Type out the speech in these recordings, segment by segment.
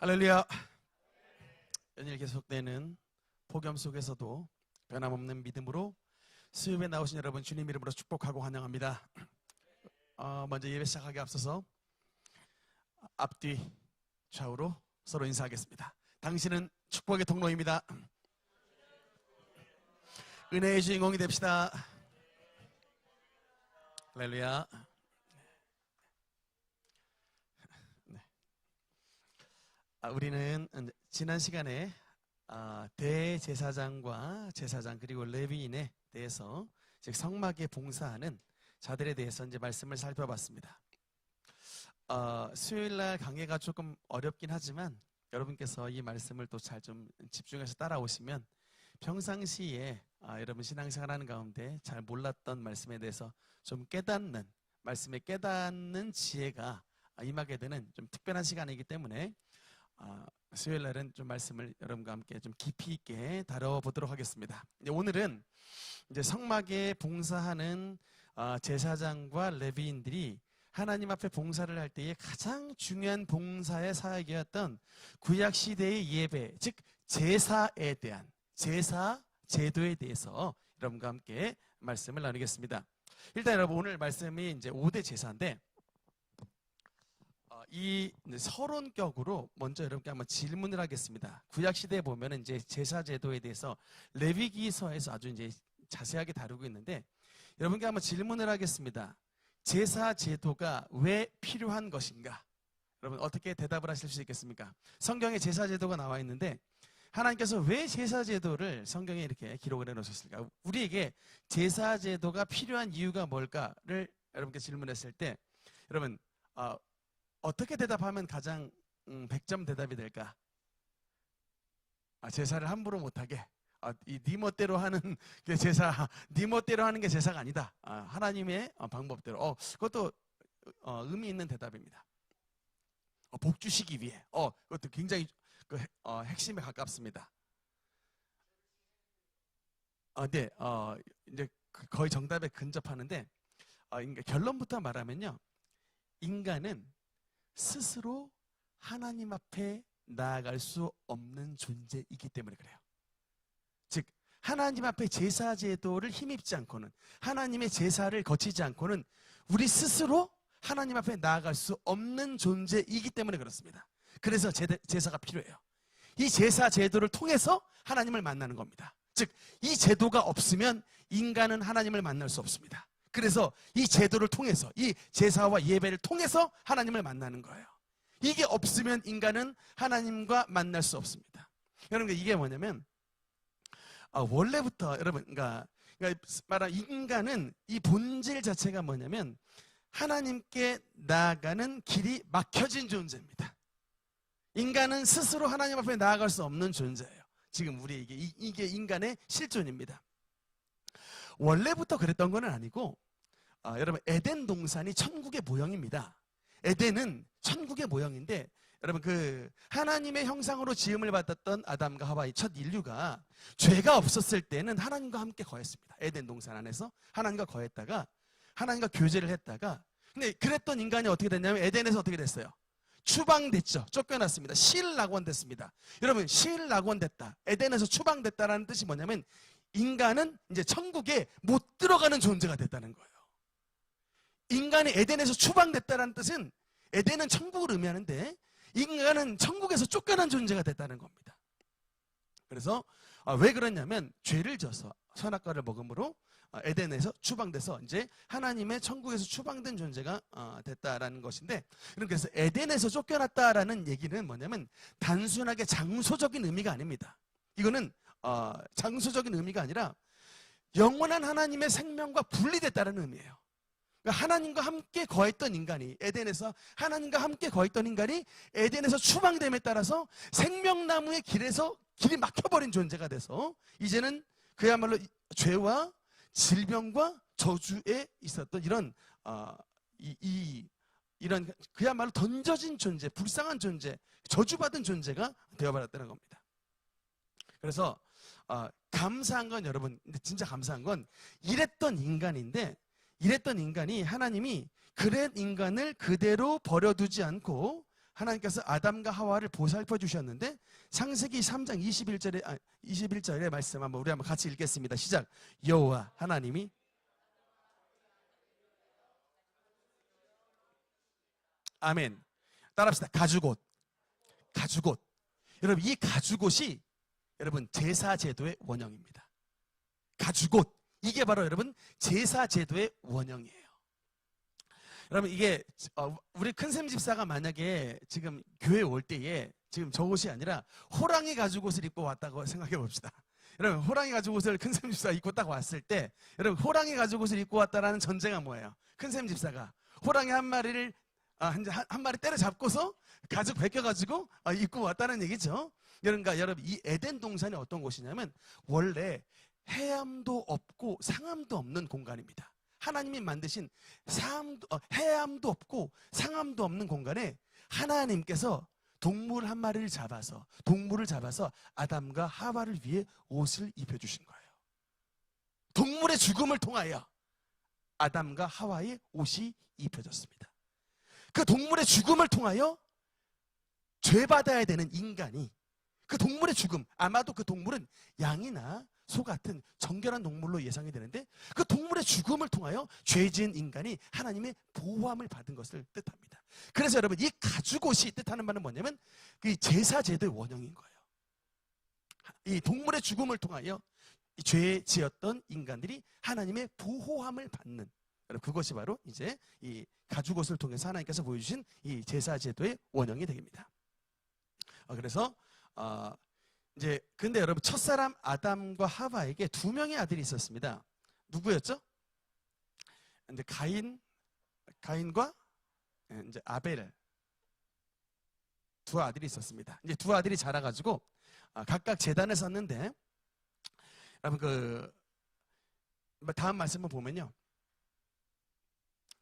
할렐루야. 연일 계속되는 복음 속에서도 변함없는 믿음으로 수요일에 나오신 여러분 주님 이름으로 축복하고 환영합니다. 먼저 예배 시작하기 앞서서 앞뒤 좌우로 서로 인사하겠습니다. 당신은 축복의 통로입니다. 은혜의 주인공이 됩시다. 할렐루야. 우리는 지난 시간에 대제사장과 제사장 그리고 레위인에 대해서 즉 성막에 봉사하는 자들에 대해서 이제 말씀을 살펴봤습니다. 수요일날 강해가 조금 어렵긴 하지만 여러분께서 이 말씀을 또 잘 좀 집중해서 따라오시면 평상시에 여러분 신앙생활하는 가운데 잘 몰랐던 말씀에 대해서 좀 깨닫는 말씀에 깨닫는 지혜가 임하게 되는 좀 특별한 시간이기 때문에 수요일 날은 좀 말씀을 여러분과 함께 좀 깊이 있게 다뤄보도록 하겠습니다. 오늘은 이제 성막에 봉사하는 제사장과 레위인들이 하나님 앞에 봉사를 할 때에 가장 중요한 봉사의 사역이었던 구약 시대의 예배, 즉 제사에 대한 제사 제도에 대해서 여러분과 함께 말씀을 나누겠습니다. 일단 여러분 오늘 말씀이 이제 5대 제사인데 이 서론격으로 먼저 여러분께 한번 질문을 하겠습니다. 구약 시대에 보면 이제 제사 제도에 대해서 레위기서에서 아주 이제 자세하게 다루고 있는데 여러분께 한번 질문을 하겠습니다. 제사 제도가 왜 필요한 것인가? 여러분 어떻게 대답을 하실 수 있겠습니까? 성경에 제사 제도가 나와 있는데 하나님께서 왜 제사 제도를 성경에 이렇게 기록을 해놓으셨을까? 우리에게 제사 제도가 필요한 이유가 뭘까를 여러분께 질문했을 때 여러분 어떻게 대답하면 가장 100점 대답이 될까? 제사를 함부로 못하게. 네 멋대로 하는 게 제사, 네 멋대로 하는 게 제사가 아니다. 하나님의 방법대로. 그것도 의미 있는 대답입니다. 복 주시기 위해. 그것도 굉장히 핵심에 가깝습니다. 네, 이제 거의 정답에 근접하는데 결론부터 말하면요, 인간은 스스로 하나님 앞에 나아갈 수 없는 존재이기 때문에 그래요. 즉 하나님 앞에 제사 제도를 힘입지 않고는 하나님의 제사를 거치지 않고는 우리 스스로 하나님 앞에 나아갈 수 없는 존재이기 때문에 그렇습니다. 그래서 제사가 필요해요. 이 제사 제도를 통해서 하나님을 만나는 겁니다. 즉 이 제도가 없으면 인간은 하나님을 만날 수 없습니다. 그래서 이 제도를 통해서 이 제사와 예배를 통해서 하나님을 만나는 거예요. 이게 없으면 인간은 하나님과 만날 수 없습니다. 여러분 이게 뭐냐면 원래부터 여러분 그러니까 말하는 인간은 이 본질 자체가 뭐냐면 하나님께 나아가는 길이 막혀진 존재입니다. 인간은 스스로 하나님 앞에 나아갈 수 없는 존재예요. 지금 우리에게 이게 인간의 실존입니다. 원래부터 그랬던 건 아니고 여러분 에덴 동산이 천국의 모형입니다. 에덴은 천국의 모형인데 여러분 하나님의 형상으로 지음을 받았던 아담과 하와의 첫 인류가 죄가 없었을 때는 하나님과 함께 거했습니다. 에덴 동산 안에서 하나님과 거했다가 하나님과 교제를 했다가 근데 그랬던 인간이 어떻게 됐냐면 에덴에서 어떻게 됐어요? 추방됐죠. 쫓겨났습니다. 실낙원 됐습니다. 여러분 실낙원 됐다. 에덴에서 추방됐다라는 뜻이 뭐냐면 인간은 이제 천국에 못 들어가는 존재가 됐다는 거예요. 인간이 에덴에서 추방됐다는 뜻은 에덴은 천국을 의미하는데 인간은 천국에서 쫓겨난 존재가 됐다는 겁니다. 그래서 왜 그러냐면 죄를 져서 선악과를 먹음으로 에덴에서 추방돼서 이제 하나님의 천국에서 추방된 존재가 됐다라는 것인데 그래서 에덴에서 쫓겨났다라는 얘기는 뭐냐면 단순하게 장소적인 의미가 아닙니다. 이거는 장소적인 의미가 아니라 영원한 하나님의 생명과 분리됐다는 의미예요. 그러니까 하나님과 함께 거했던 인간이 에덴에서 하나님과 함께 거했던 인간이 에덴에서 추방됨에 따라서 생명나무의 길이 막혀버린 존재가 돼서 이제는 그야말로 죄와 질병과 저주에 있었던 이런 그야말로 던져진 존재, 불쌍한 존재, 저주받은 존재가 되어버렸다는 겁니다. 그래서 감사한 건 여러분, 진짜 감사한 건 이랬던 인간이 하나님이 그런 인간을 그대로 버려두지 않고 하나님께서 아담과 하와를 보살펴 주셨는데 창세기 3장 21절의 말씀 우리 한번 같이 읽겠습니다. 시작. 여호와 하나님이 아멘. 따라합시다. 가죽옷. 여러분 이 가죽옷이 여러분 제사 제도의 원형입니다. 가죽옷. 이게 바로 여러분 제사 제도의 원형이에요. 여러분 이게 우리 큰샘 집사가 만약에 지금 교회 올 때에 지금 저 옷이 아니라 호랑이 가죽옷을 입고 왔다고 생각해 봅시다. 여러분 호랑이 가죽옷을 큰샘 집사가 입고 딱 왔을 때 여러분 호랑이 가죽옷을 입고 왔다라는 전제가 뭐예요? 큰샘 집사가 호랑이 한 마리를 한 마리 때려잡고서 가죽 벗겨가지고 입고 왔다는 얘기죠. 그러니까 여러분 이 에덴 동산이 어떤 곳이냐면 원래 해암도 없고 상암도 없는 공간입니다. 하나님이 만드신 해암도 없고 상암도 없는 공간에 하나님께서 동물 한 마리를 잡아서 아담과 하와를 위해 옷을 입혀주신 거예요. 동물의 죽음을 통하여 아담과 하와의 옷이 입혀졌습니다. 그 동물의 죽음을 통하여 죄받아야 되는 인간이 그 동물의 죽음, 아마도 그 동물은 양이나 소 같은 정결한 동물로 예상이 되는데 그 동물의 죽음을 통하여 죄 지은 인간이 하나님의 보호함을 받은 것을 뜻합니다. 그래서 여러분 이 가죽옷이 뜻하는 바는 뭐냐면 그 제사 제도의 원형인 거예요. 이 동물의 죽음을 통하여 죄 지었던 인간들이 하나님의 보호함을 받는 그것이 바로 이제 이 가죽옷을 통해서 하나님께서 보여주신 이 제사 제도의 원형이 됩니다. 그래서 이제 근데 여러분 첫사람 아담과 하와에게 두 명의 아들이 있었습니다. 누구였죠? 이제 가인과 이제 아벨 두 아들이 있었습니다. 이제 두 아들이 자라가지고 각각 제단을 섰는데 여러분 그 다음 말씀을 보면요.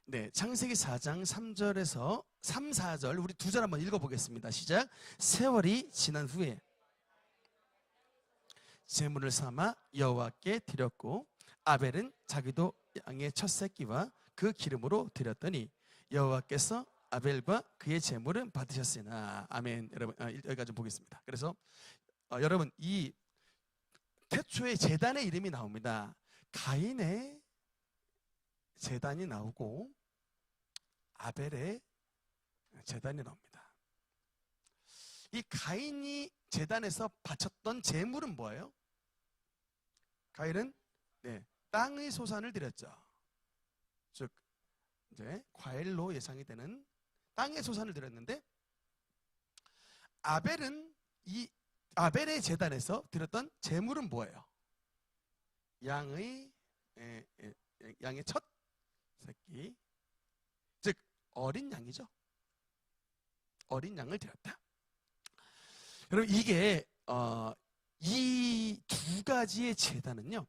네, 창세기 4장 3절에서 3, 4절 우리 두 절 한번 읽어보겠습니다. 시작. 세월이 지난 후에 제물을 삼아 여호와께 드렸고 아벨은 자기도 양의 첫 새끼와 그 기름으로 드렸더니 여호와께서 아벨과 그의 제물은 받으셨으나 아멘. 여러분 여기까지 좀 보겠습니다. 그래서 여러분 이 태초에 제단의 이름이 나옵니다. 가인의 제단이 나오고 아벨의 제단이 나옵니다. 이 가인이 제단에서 바쳤던 제물은 뭐예요? 가인은 땅의 소산을 드렸죠. 즉 이제 과일로 예상이 되는 땅의 소산을 드렸는데 아벨의 제단에서 드렸던 제물은 뭐예요? 양의 첫 새끼, 즉 어린 양이죠. 어린 양을 드렸다. 여러분 이게 이 두 가지의 제단은요.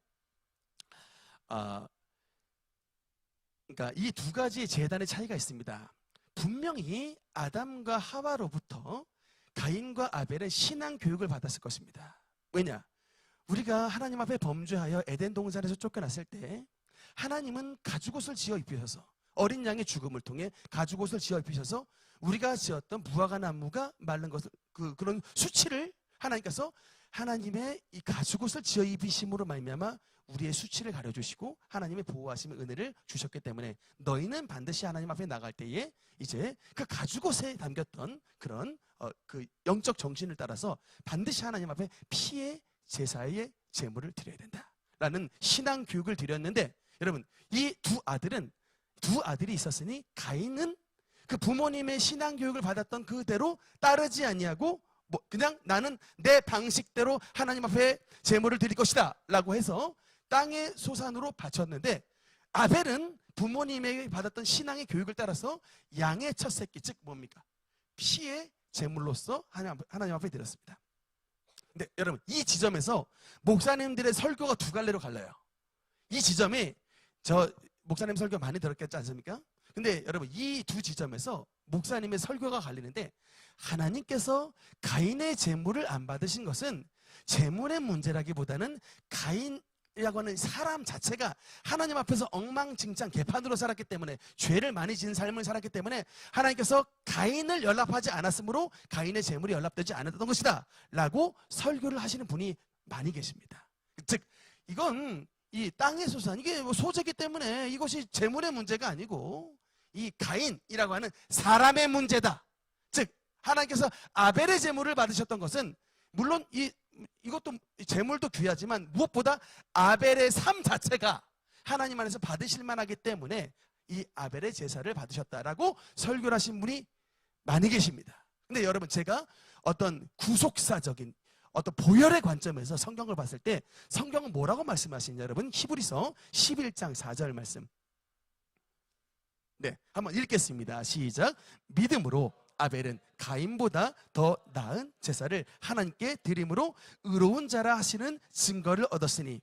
그러니까 이 두 가지의 제단의 차이가 있습니다. 분명히 아담과 하와로부터 가인과 아벨의 신앙 교육을 받았을 것입니다. 왜냐? 우리가 하나님 앞에 범죄하여 에덴 동산에서 쫓겨났을 때 하나님은 가죽옷을 지어 입히셔서 어린 양의 죽음을 통해 가죽옷을 지어 입히셔서 우리가 지었던 무화과 나무가 마른 것을 그런 수치를 하나님께서 하나님의 이 가죽옷을 지어 입히심으로 말미암아 우리의 수치를 가려주시고 하나님의 보호하심의 은혜를 주셨기 때문에 너희는 반드시 하나님 앞에 나갈 때에 이제 그 가죽옷에 담겼던 그런 그 영적 정신을 따라서 반드시 하나님 앞에 피의 제사의 제물을 드려야 된다라는 신앙 교육을 드렸는데 여러분 이 두 아들이 있었으니 가인은 그 부모님의 신앙 교육을 받았던 그대로 따르지 아니하고 그냥 나는 내 방식대로 하나님 앞에 제물을 드릴 것이다 라고 해서 땅의 소산으로 바쳤는데 아벨은 부모님에게 받았던 신앙의 교육을 따라서 양의 첫 새끼 즉 뭡니까? 피의 제물로서 하나님 앞에 드렸습니다. 근데 여러분 이 지점에서 목사님들의 설교가 두 갈래로 갈라요. 이 지점에 저 목사님 설교 많이 들었겠지 않습니까? 근데 여러분 이 두 지점에서 목사님의 설교가 갈리는데 하나님께서 가인의 제물을 안 받으신 것은 제물의 문제라기보다는 인간이라고 하는 사람 자체가 하나님 앞에서 엉망진창 개판으로 살았기 때문에, 죄를 많이 지은 삶을 살았기 때문에 하나님께서 가인을 연락하지 않았으므로 가인의 재물이 연락되지 않았던 것이다 라고 설교를 하시는 분이 많이 계십니다. 즉 이건 이 땅의 소산, 이게 뭐 소재기 때문에 이것이 재물의 문제가 아니고 이 가인이라고 하는 사람의 문제다. 즉 하나님께서 아벨의 재물을 받으셨던 것은 물론 이것도 재물도 귀하지만 무엇보다 아벨의 삶 자체가 하나님 안에서 받으실 만하기 때문에 이 아벨의 제사를 받으셨다라고 설교를 하신 분이 많이 계십니다. 근데 여러분, 제가 어떤 구속사적인 어떤 보혈의 관점에서 성경을 봤을 때 성경은 뭐라고 말씀하시냐, 여러분 히브리서 11장 4절 말씀, 네, 한번 읽겠습니다. 시작. 믿음으로 아벨은 가인보다 더 나은 제사를 하나님께 드림으로 의로운 자라 하시는 증거를 얻었으니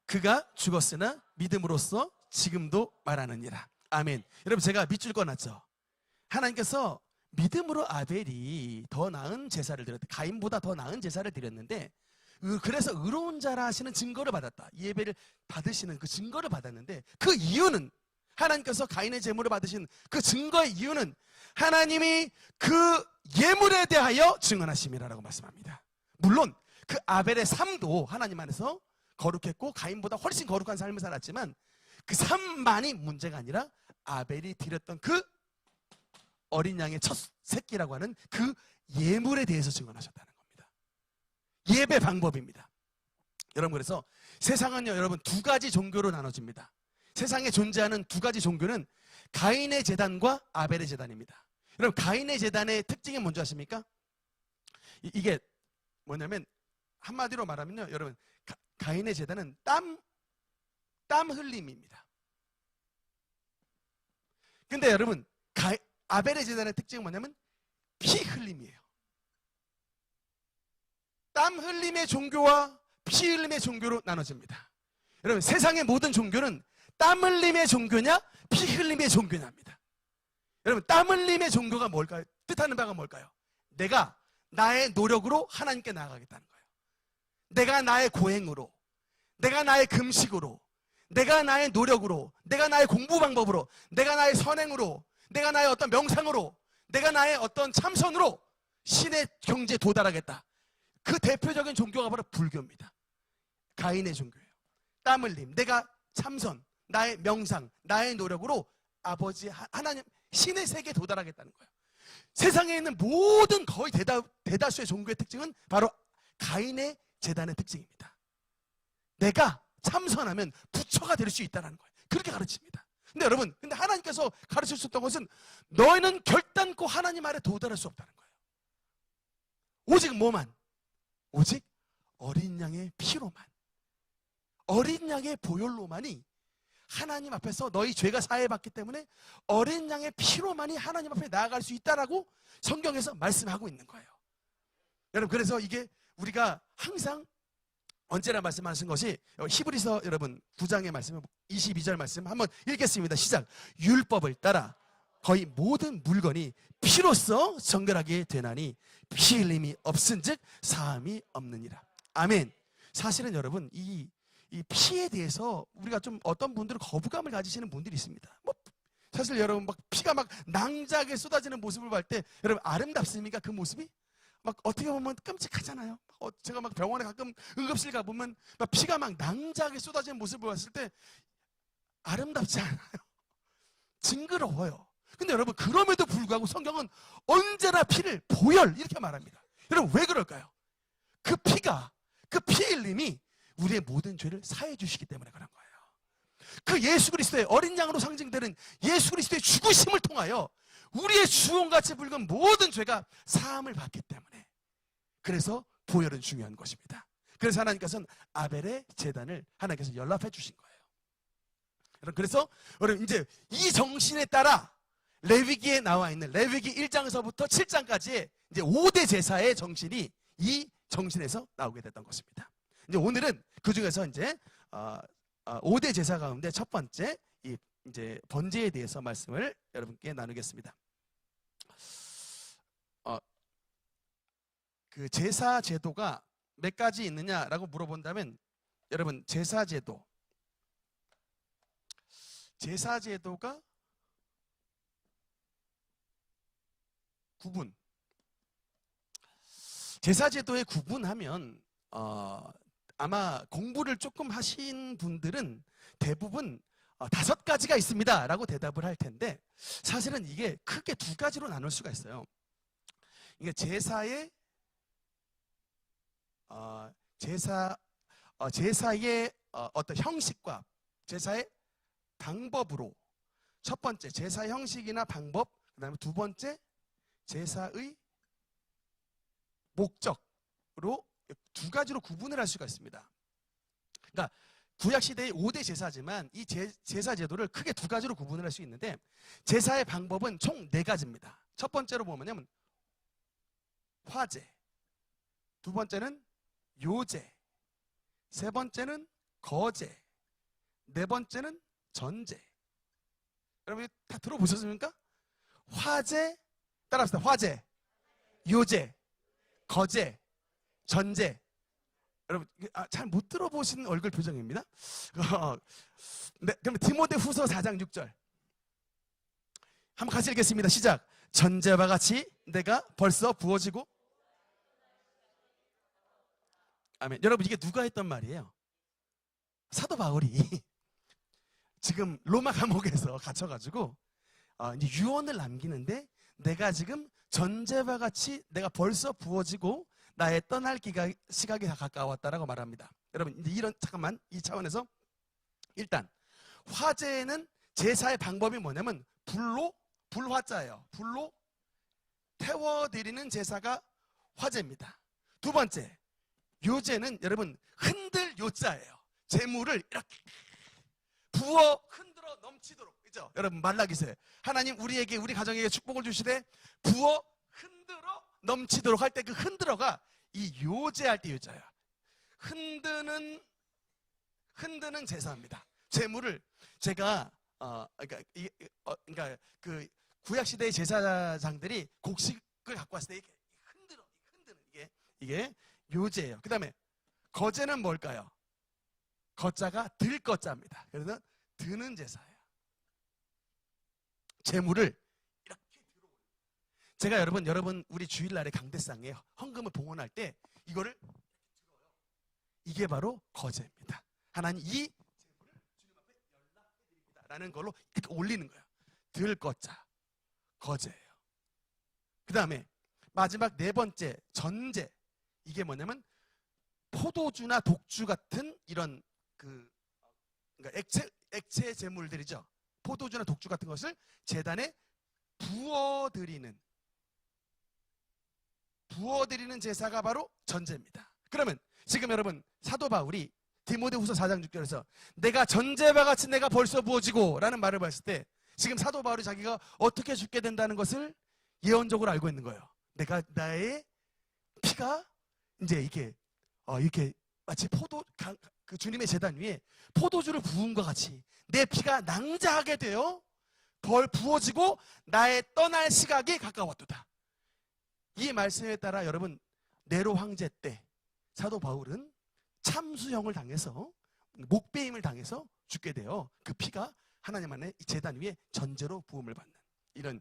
그가 죽었으나 믿음으로써 지금도 말하느니라. 아멘. 여러분, 제가 밑줄 꺼놨죠. 하나님께서 믿음으로 아벨이 더 나은 제사를 드렸다, 가인보다 더 나은 제사를 드렸는데, 그래서 의로운 자라 하시는 증거를 받았다. 이 예배를 받으시는 그 증거를 받았는데, 그 이유는, 하나님께서 가인의 제물을 받으신 그 증거의 이유는 하나님이 그 예물에 대하여 증언하심이라고 말씀합니다. 물론 그 아벨의 삶도 하나님 안에서 거룩했고 가인보다 훨씬 거룩한 삶을 살았지만 그 삶만이 문제가 아니라 아벨이 드렸던 그 어린 양의 첫 새끼라고 하는 그 예물에 대해서 증언하셨다는 겁니다. 예배 방법입니다. 여러분, 그래서 세상은요, 여러분, 두 가지 종교로 나눠집니다. 세상에 존재하는 두 가지 종교는 가인의 제단과 아벨의 제단입니다. 여러분, 가인의 제단의 특징이 뭔지 아십니까? 이게 뭐냐면, 한마디로 말하면요, 여러분, 가인의 제단은 땀 흘림입니다. 근데 여러분, 아벨의 제단의 특징은 뭐냐면 피 흘림이에요. 땀 흘림의 종교와 피 흘림의 종교로 나눠집니다. 여러분, 세상의 모든 종교는 땀 흘림의 종교냐 피 흘림의 종교냐입니다. 여러분, 땀 흘림의 종교가 뭘까요? 뜻하는 바가 뭘까요? 내가 나의 노력으로 하나님께 나아가겠다는 거예요. 내가 나의 고행으로, 내가 나의 금식으로, 내가 나의 노력으로, 내가 나의 공부 방법으로, 내가 나의 선행으로, 내가 나의 어떤 명상으로, 내가 나의 어떤 참선으로 신의 경지에 도달하겠다. 그 대표적인 종교가 바로 불교입니다. 가인의 종교예요. 땀 흘림, 내가 참선, 나의 명상, 나의 노력으로 아버지 하나님 신의 세계에 도달하겠다는 거예요. 세상에 있는 모든 거의 대다수의 종교의 특징은 바로 가인의 제단의 특징입니다. 내가 참선하면 부처가 될 수 있다는 거예요. 그렇게 가르칩니다. 근데 여러분, 근데 하나님께서 가르치셨던 것은 너희는 결단코 하나님 아래 도달할 수 없다는 거예요. 오직 뭐만? 오직 어린 양의 피로만, 어린 양의 보혈로만이 하나님 앞에서 너희 죄가 사해받기 때문에 어린 양의 피로만이 하나님 앞에 나아갈 수 있다라고 성경에서 말씀하고 있는 거예요. 여러분, 그래서 이게 우리가 항상 언제나 말씀하신 것이 히브리서 여러분 9장의 말씀 22절 말씀 한번 읽겠습니다. 시작. 율법을 따라 거의 모든 물건이 피로써 정결하게 되나니 피 흘림이 없은즉 사함이 없느니라. 아멘. 사실은 여러분, 이 피에 대해서 우리가 좀 어떤 분들은 거부감을 가지시는 분들이 있습니다. 뭐 사실 여러분, 막 피가 막 낭자하게 쏟아지는 모습을 볼 때 여러분 아름답습니까? 그 모습이? 막 어떻게 보면 끔찍하잖아요. 제가 막 병원에 가끔 응급실 가보면 막 피가 막 낭자하게 쏟아지는 모습을 봤을 때 아름답지 않아요. 징그러워요. 근데 여러분, 그럼에도 불구하고 성경은 언제나 피를 보혈 이렇게 말합니다. 여러분, 왜 그럴까요? 그 피가, 그 피 흘림이 우리의 모든 죄를 사해 주시기 때문에 그런 거예요. 그 예수 그리스도의 어린 양으로 상징되는 예수 그리스도의 죽으심을 통하여 우리의 주홍같이 붉은 모든 죄가 사함을 받기 때문에, 그래서 보혈은 중요한 것입니다. 그래서 하나님께서는 아벨의 제단을 하나님께서 연락해 주신 거예요. 그래서 여러분, 이제 이 정신에 따라 레위기에 나와 있는 레위기 1장에서부터 7장까지의 이제 5대 제사의 정신이 이 정신에서 나오게 됐던 것입니다. 이제 오늘은 그 중에서 이제 5대 제사 가운데 첫 번째 이제 번제에 대해서 말씀을 여러분께 나누겠습니다. 그 제사 제도가 몇 가지 있느냐라고 물어본다면 여러분 제사제도가 구분. 제사제도의 구분하면 아마 공부를 조금 하신 분들은 대부분 5가지가 있습니다 라고 대답을 할 텐데 사실은 이게 크게 2가지로 나눌 수가 있어요. 이게 제사의 어떤 형식과 제사의 방법으로 첫 번째 제사 형식이나 방법, 그 다음에 2번째 제사의 목적으로 2가지로 구분을 할 수가 있습니다. 그러니까 구약시대의 5대 제사지만 이 제사 제도를 크게 2가지로 구분을 할 수 있는데 제사의 방법은 총 4가지입니다. 첫 번째로 보면 화제, 2번째는 요제, 3번째는 거제, 4번째는 전제. 여러분 다 들어보셨습니까? 화제, 따라합시다. 화제, 요제, 거제, 전제. 여러분 잘 못 들어보신 얼굴 표정입니다. 네, 그럼 디모데후서 4장 6절 한번 같이 읽겠습니다. 시작. 전제와 같이 내가 벌써 부어지고. 아멘. 여러분 이게 누가 했던 말이에요? 사도 바울이 지금 로마 감옥에서 갇혀가지고 이제 유언을 남기는데 내가 지금 전제와 같이 내가 벌써 부어지고 나의 떠날 시각이 다 가까웠다라고 말합니다. 여러분 이제 잠깐만 이 차원에서 일단 화제는 제사의 방법이 뭐냐면 불화자예요. 불로 태워드리는 제사가 화제입니다. 2번째 요제는 여러분 흔들 요자예요. 재물을 이렇게 흔들어 넘치도록, 그죠? 여러분 말라기세 하나님 우리에게 우리 가정에게 축복을 주시되 부어 흔들어 넘치도록 할 때 그 흔들어가 이 요제할 때 요자야. 흔드는 제사입니다. 재물을 제가 그러니까 그 구약 시대의 제사장들이 곡식을 갖고 왔을 때 이렇게 흔드는 이게 요제예요. 그다음에 거제는 뭘까요? 거자가 들 거자입니다. 그래서 드는 제사예요. 재물을 이렇게 들어오는. 제가 여러분 우리 주일날에 강대상에 헌금을 봉헌할 때 이거를 이렇게 들어요. 이게 바로 거제입니다. 하나님 이 재물을 주님 앞에 연락해드립니다 라는 걸로 이렇게 올리는 거예요. 들 거자 거제예요. 그 다음에 마지막 4번째 전제. 이게 뭐냐면 포도주나 독주 같은 이런 그러니까 액체 제물들이죠. 포도주나 독주 같은 것을 제단에 부어드리는 제사가 바로 전제입니다. 그러면 지금 여러분 사도 바울이 디모데후서 4장 6절에서 내가 전제와 같이 내가 벌써 부어지고 라는 말을 봤을 때 지금 사도 바울이 자기가 어떻게 죽게 된다는 것을 예언적으로 알고 있는 거예요. 나의 피가 이제 이렇게 마치 그 주님의 제단 위에 포도주를 부은 것 같이 내 피가 낭자하게 되어 부어지고 나의 떠날 시각이 가까웠도다. 이 말씀에 따라 여러분 네로 황제 때 사도 바울은 참수형을 당해서 목베임을 당해서 죽게 되어 그 피가 하나님 안에 이 제단 위에 전제로 부음을 받는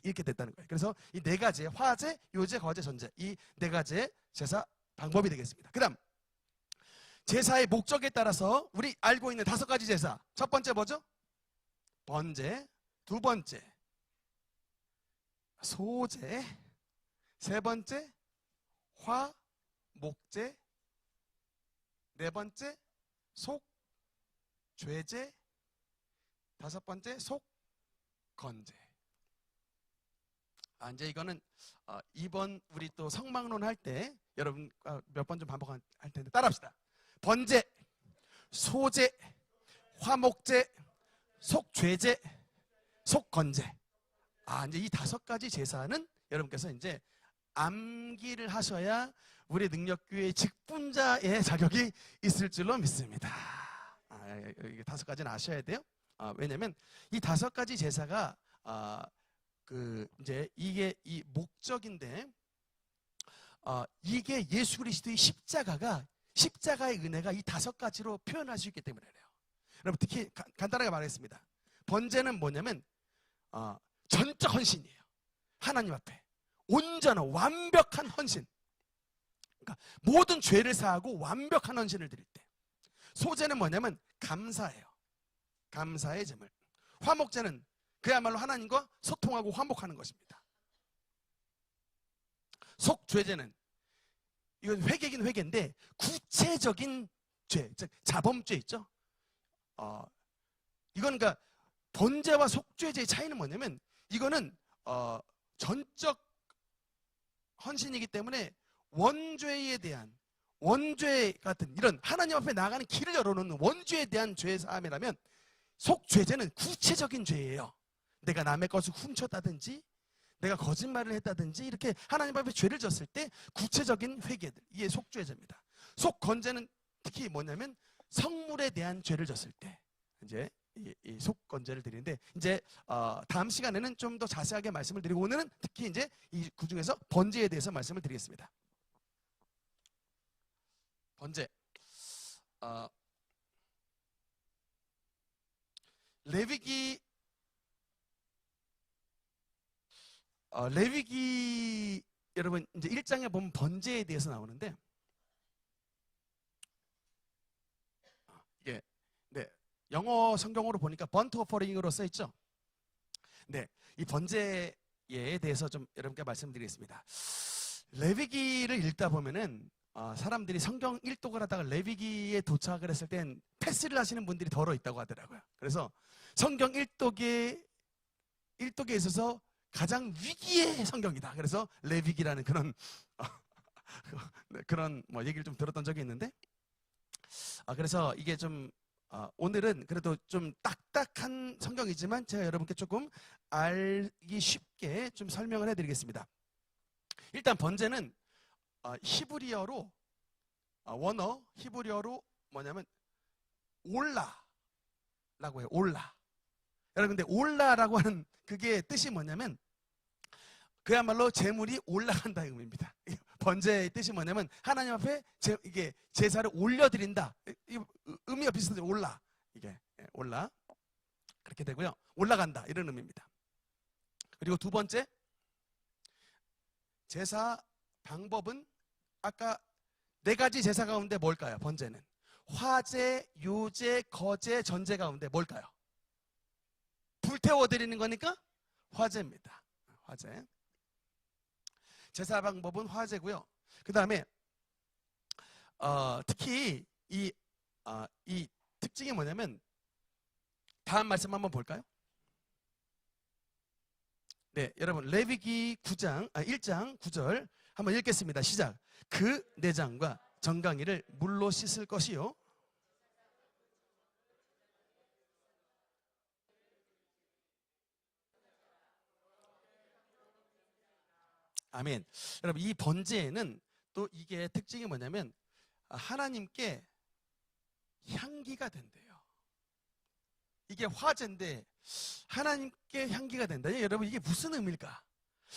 이렇게 됐다는 거예요. 그래서 이 4가지의 화제, 요제, 거제, 전제 이 4가지의 제사 방법이 되겠습니다. 그 다음 제사의 목적에 따라서 우리 알고 있는 5가지 제사. 첫 번째 뭐죠? 번제. 2번째 소제. 3번째 화목제. 4번째 속죄제. 5번째 속건제. 이제 이거는 이번 우리 또 성막론 할 때 여러분 몇 번 좀 반복할 텐데 따라합시다. 번제, 소제, 화목제, 속죄제, 속건제. 이제 이 5가지 제사는 여러분께서 이제 암기를 하셔야 우리 능력교회의 직분자의 자격이 있을 줄로 믿습니다. 이게 5가지는 아셔야 돼요. 왜냐면 이 5가지 제사가 이제 이게 이 목적인데 이게 예수 그리스도의 십자가의 은혜가 이 5가지로 표현할 수 있기 때문에 그래요. 여러분 특히 간단하게 말하겠습니다. 번제는 뭐냐면 전적 헌신이에요. 하나님 앞에 온전한 완벽한 헌신. 그러니까 모든 죄를 사하고 완벽한 헌신을 드릴 때. 소제는 뭐냐면 감사예요. 감사의 제물. 화목제는 그야말로 하나님과 소통하고 화목하는 것입니다. 속죄제는 이건 회개긴 회개인데 구체적인 죄, 즉 자범죄 있죠. 이건 그러니까 번제와 속죄제의 차이는 뭐냐면 이거는 전적 헌신이기 때문에 원죄에 대한 원죄 같은 이런 하나님 앞에 나가는 길을 열어놓는 원죄에 대한 죄 사함이라면 속죄제는 구체적인 죄예요. 내가 남의 것을 훔쳤다든지 내가 거짓말을 했다든지 이렇게 하나님 앞에 죄를 졌을 때 구체적인 회개들, 이게 속죄제입니다. 속건제는 특히 뭐냐면 성물에 대한 죄를 졌을 때 이제 이 속건제를 드리는데 이제 다음 시간에는 좀 더 자세하게 말씀을 드리고 오늘은 특히 이제 이 그중에서 번제에 대해서 말씀을 드리겠습니다. 번제. 레위기 여러분 이제 1장에 보면 번제에 대해서 나오는데 이게 네, 영어 성경으로 보니까 번트 오퍼링으로 써 있죠. 네, 이 번제에 대해서 좀 여러분께 말씀드리겠습니다. 레위기를 읽다 보면은 사람들이 성경 일독을 하다가 레위기에 도착을 했을 땐 패스를 하시는 분들이 더러 있다고 하더라고요. 그래서 성경 일독에 있어서 가장 위기의 성경이다. 그래서 레위기라는 그런 그런 뭐 얘기를 좀 들었던 적이 있는데 그래서 이게 좀 오늘은 그래도 좀 딱딱한 성경이지만 제가 여러분께 조금 알기 쉽게 좀 설명을 해드리겠습니다. 일단 번제는 히브리어로 원어 히브리어로 뭐냐면 올라라고 해요. 올라. 여러분 근데 올라라고 하는 그게 뜻이 뭐냐면 그야말로 제물이 올라간다 이 의미입니다. 번제의 뜻이 뭐냐면 하나님 앞에 이게 제사를 올려드린다. 의미가 비슷하죠. 올라. 이게 올라. 그렇게 되고요. 올라간다 이런 의미입니다. 그리고 두 번째 제사 방법은 아까 4가지 제사 가운데 뭘까요? 번제는 화제, 요제, 거제, 전제 가운데 뭘까요? 불태워 드리는 거니까 화제입니다. 화제. 제사 방법은 화제고요. 그 다음에 특히 이 특징이 뭐냐면 다음 말씀 한번 볼까요? 네, 여러분 레위기 1장 9절 한번 읽겠습니다. 시작. 그 내장과 정강이를 물로 씻을 것이요. 아멘. 여러분 이 번제에는 또 이게 특징이 뭐냐면 하나님께 향기가 된대요. 이게 화제인데 하나님께 향기가 된다. 여러분 이게 무슨 의미일까?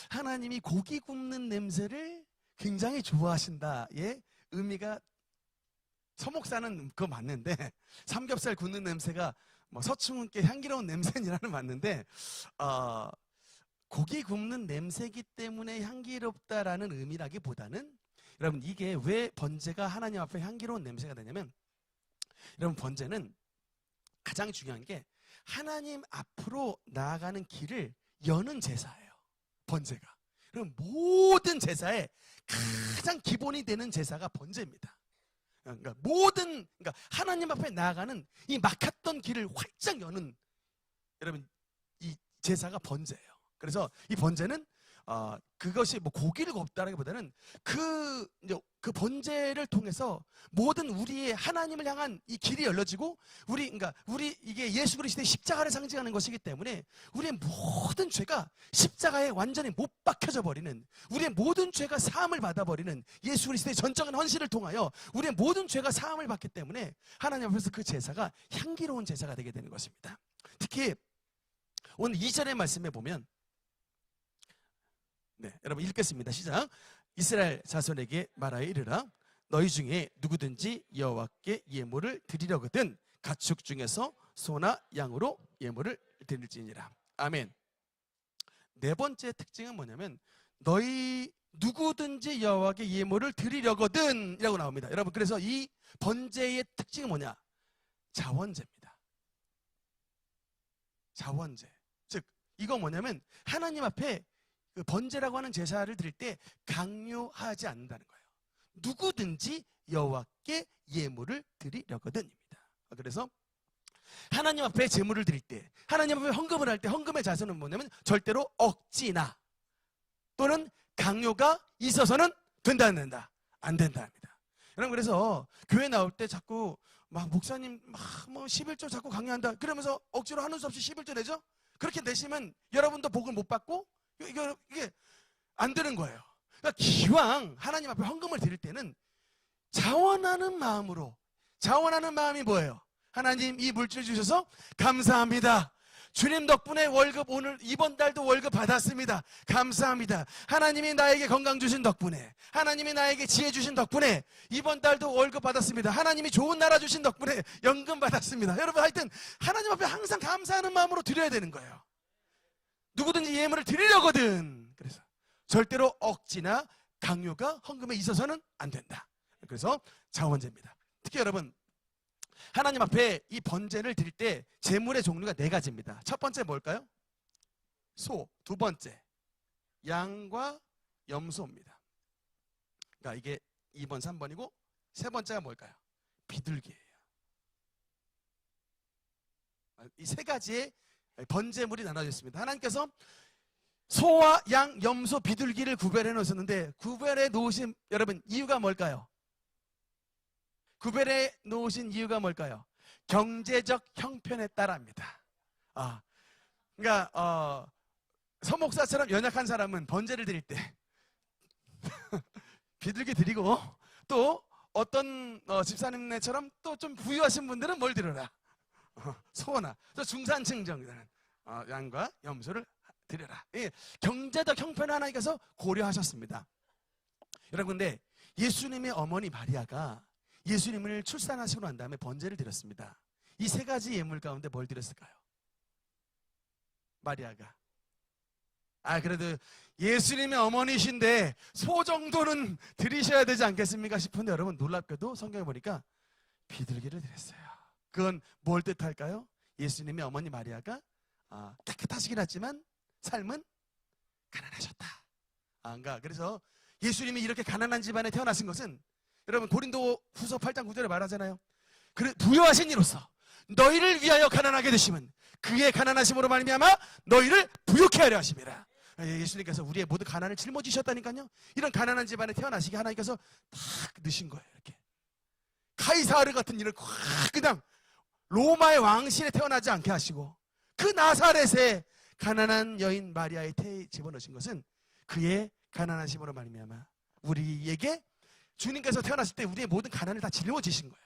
하나님이 고기 굽는 냄새를 굉장히 좋아하신다의 의미가 서목사는 그거 맞는데 삼겹살 굽는 냄새가 뭐 서충훈께 향기로운 냄새니라는 맞는데 고기 굽는 냄새이기 때문에 향기롭다라는 의미라기보다는 여러분 이게 왜 번제가 하나님 앞에 향기로운 냄새가 되냐면 여러분 번제는 가장 중요한 게 하나님 앞으로 나아가는 길을 여는 제사예요. 번제가. 그럼 모든 제사의 가장 기본이 되는 제사가 번제입니다. 그러니까 그러니까 하나님 앞에 나아가는 이 막혔던 길을 활짝 여는 여러분 이 제사가 번제예요. 그래서 이 번제는 그것이 뭐 고기를 굽다라기보다는 그 번제를 통해서 모든 우리의 하나님을 향한 이 길이 열려지고 그러니까 우리 이게 예수 그리스도의 십자가를 상징하는 것이기 때문에 우리의 모든 죄가 십자가에 완전히 못 박혀져 버리는 우리의 모든 죄가 사함을 받아버리는 예수 그리스도의 전적인 헌신을 통하여 우리의 모든 죄가 사함을 받기 때문에 하나님 앞에서 그 제사가 향기로운 제사가 되게 되는 것입니다. 특히 오늘 2절의 말씀에 보면 네, 여러분 읽겠습니다. 시작. 이스라엘 자손에게 말하여 이르라. 너희 중에 누구든지 여호와께 예물을 드리려거든 가축 중에서 소나 양으로 예물을 드릴지니라. 아멘. 네 번째 특징은 뭐냐면 너희 누구든지 여호와께 예물을 드리려거든 이라고 나옵니다. 여러분, 그래서 이 번제의 특징은 뭐냐? 자원제입니다. 자원제. 즉 이거 뭐냐면 하나님 앞에 그 번제라고 하는 제사를 드릴 때 강요하지 않는다는 거예요. 누구든지 여호와께 예물을 드리려거든입니다. 그래서 하나님 앞에 제물을 드릴 때, 하나님 앞에 헌금을 할 때 헌금의 자세는 뭐냐면 절대로 억지나 또는 강요가 있어서는 된다 안 된다? 안 된다 합니다. 여러분, 그래서 교회 나올 때 자꾸 막 목사님 막 뭐 11조 자꾸 강요한다 그러면서 억지로 하는 수 없이 11조 내죠? 그렇게 내시면 여러분도 복을 못 받고 이게 안 되는 거예요. 그러니까 기왕 하나님 앞에 헌금을 드릴 때는 자원하는 마음으로, 자원하는 마음이 뭐예요? 하나님 이 물질 주셔서 감사합니다. 주님 덕분에 월급 오늘 이번 달도 월급 받았습니다. 감사합니다. 하나님이 나에게 건강 주신 덕분에, 하나님이 나에게 지혜 주신 덕분에 이번 달도 월급 받았습니다. 하나님이 좋은 나라 주신 덕분에 연금 받았습니다. 여러분, 하여튼 하나님 앞에 항상 감사하는 마음으로 드려야 되는 거예요. 누구든지 예물을 드리려거든. 그래서 절대로 억지나 강요가 헌금에 있어서는 안 된다. 그래서 자원제입니다. 특히 여러분, 하나님 앞에 이 번제를 드릴 때 제물의 종류가 네 가지입니다. 첫 번째 뭘까요? 소. 두 번째 양과 염소입니다. 그러니까 이게 2번, 3번이고 세 번째가 뭘까요? 비둘기예요. 이 세 가지의 번제물이 나눠져 있습니다. 하나님께서 소와 양, 염소, 비둘기를 구별해 놓으셨는데 구별해 놓으신 여러분 이유가 뭘까요? 구별해 놓으신 이유가 뭘까요? 경제적 형편에 따라입니다. 그러니까 서목사처럼 연약한 사람은 번제를 드릴 때 비둘기 드리고, 또 어떤 집사님네처럼 또 좀 부유하신 분들은 뭘 드려라? 소나 또 중산층 정도는 양과 염소를 드려라. 경제적 형편을 하나님께서 고려하셨습니다. 여러분, 근데 예수님의 어머니 마리아가 예수님을 출산하시고 난 다음에 번제를 드렸습니다. 이 세 가지 예물 가운데 뭘 드렸을까요? 마리아가. 그래도 예수님의 어머니신데 소 정도는 드리셔야 되지 않겠습니까 싶은데, 여러분 놀랍게도 성경에 보니까 비둘기를 드렸어요. 그건 뭘 뜻할까요? 예수님의 어머니 마리아가 깨끗하시긴 하지만 삶은 가난하셨다. 그러니까 그래서 예수님이 이렇게 가난한 집안에 태어나신 것은, 여러분 고린도 후서 8장 9절에 말하잖아요. 부요하신 이로써 너희를 위하여 가난하게 되심은 그의 가난하심으로 말미암아 너희를 부욕해 하려 하심이라. 예수님께서 우리의 모든 가난을 짊어지셨다니까요. 이런 가난한 집안에 태어나시게 하나님께서 딱 넣으신 거예요. 이렇게 카이사르 같은 일을 그냥 로마의 왕실에 태어나지 않게 하시고, 그 나사렛에 가난한 여인 마리아의 태에 집어넣으신 것은 그의 가난하심으로 말미암아 우리에게 주님께서 태어나실 때 우리의 모든 가난을 다 짊어지신 거예요.